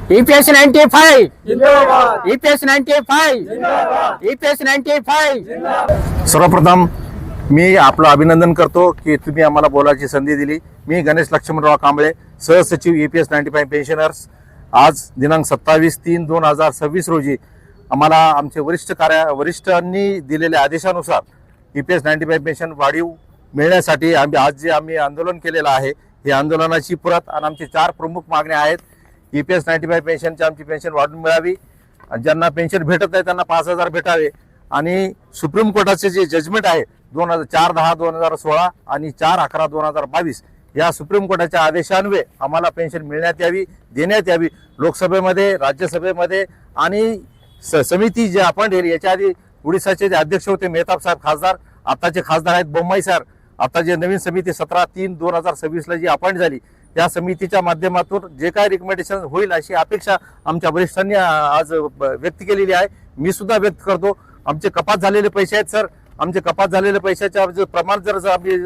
EPS 95 जिंदाबाद, EPS 95 जिंदाबाद, EPS 95। सर्वप्रथम मी आपलं अभिनंदन करतो की तुम्ही आम्हाला बोलायची संधी दिली। मी गणेश लक्ष्मणराव कांबळे, सहसचिव EPS 95 पेन्शनर्स। आज दिनांक 27/3/2026 रोजी आम्हाला आमचे वरिष्ठांनी दिलेल्या आदेशानुसार EPS 95 पेन्शन वाढीव मिळण्यासाठी आम्ही आंदोलन केलेलं आहे। हे आंदोलनाची प्रत आणि आमची 4 प्रमुख मागण्या आहेत। EPS 95 पेन्शनची आमची पेन्शन वाढून मिळावी, ज्यांना पेन्शन भेटत नाही त्यांना 5000 भेटावे, आणि सुप्रीम कोर्टाचे जे जजमेंट आहे 4/10/2016 आणि 4/11/2022 या सुप्रीम कोर्टाच्या आदेशान्वये आम्हाला पेन्शन मिळण्यात यावी, देण्यात यावी। लोकसभेमध्ये, राज्यसभेमध्ये आणि समिती जे अपॉइंट केली, याच्या आधी उडीसाचे जे अध्यक्ष होते मेहताब साहेब खासदार, आताचे खासदार आहेत बोम्माई सर। आता जे नवीन समिती 17/3/2026 ला जी अपॉइंट झाली, त्या समितीच्या माध्यमातून जे काही रिकमेंडेशन होईल अशी अपेक्षा आमच्या वरिष्ठांनी आज व्यक्त केलेली आहे। मी सुद्धा व्यक्त करतो। आमचे कपात झालेले पैसे आहेत सर, आमचे कपात झालेल्या पैशाच्या जे प्रमाण जर आम्ही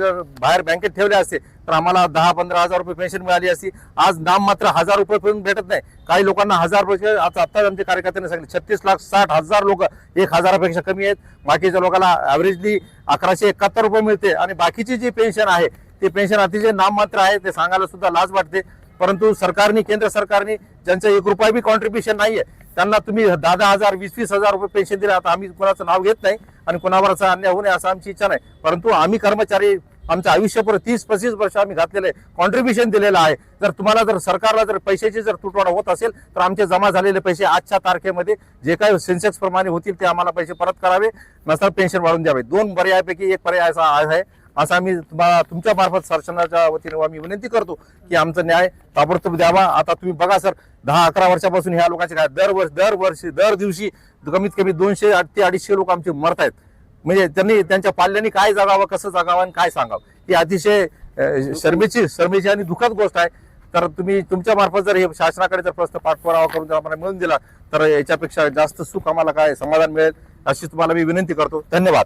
बाहेर बँकेत ठेवले असते तर आम्हाला 10-15 हजार रुपये पेन्शन मिळाली असती। आज नाममात्र 1000 रुपये पण भेटत नाही। काही लोकांना 1000 रुपये, आता आमच्या कार्यकर्त्यांनी सांगितले 36,60,000 लोक 1000पेक्षा कमी आहेत। बाकीच्या लोकांना ॲव्हरेजली 1171 रुपये मिळते, आणि बाकीची जी पेन्शन आहे ते पेन्शन अतिशय नाममात्र आहे। ते सांगायला सुद्धा लाज वाटते। परंतु सरकारने, केंद्र सरकारने ज्यांचं 1 रुपया बी कॉन्ट्रीब्युशन नाहीये त्यांना तुम्ही 10,000 20,000 रुपये पेन्शन दिले। आता आम्ही कोणाचं नाव घेत नाही आणि कोणावरचा अन्याय होणे असं आमची इच्छा नाही, परंतु आम्ही कर्मचारी आमचं आयुष्यभर 30-35 वर्ष आम्ही घातलेले कॉन्ट्रीब्युशन दिलेलं आहे। जर सरकारला जर पैशाची जर तुटवडा होत असेल तर आमचे जमा झालेले पैसे आजच्या तारखेमध्ये जे काही सेन्सेक्स प्रमाणे होतील ते आम्हाला पैसे परत करावे, नंतर पेन्शन वाढवून द्यावे। 2 पर्यायापैकी 1 पर्याय असा आहे, असं आम्ही तुमच्या मार्फत शासनाच्या वतीने आम्ही विनंती करतो की आमचा न्याय ताबडतोब द्यावा। आता तुम्ही बघा सर, 10-11 वर्षापासून ह्या लोकांचे काय दर दिवशी कमीत कमी 200 ते 250 लोक आमचे मरत आहेत। म्हणजे त्यांनी त्यांच्या पाल्याने काय जगावं, कसं जगावं आणि काय सांगावं, ही अतिशय शर्मेची आणि दुःखद गोष्ट आहे। तर तुम्ही तुमच्या मार्फत जर हे शासनाकडे जर प्रश्न पाठपुरावा करून जर आम्हाला मिळून दिला तर याच्यापेक्षा जास्त सुख आम्हाला काय समाधान मिळेल, अशी तुम्हाला मी विनंती करतो। धन्यवाद।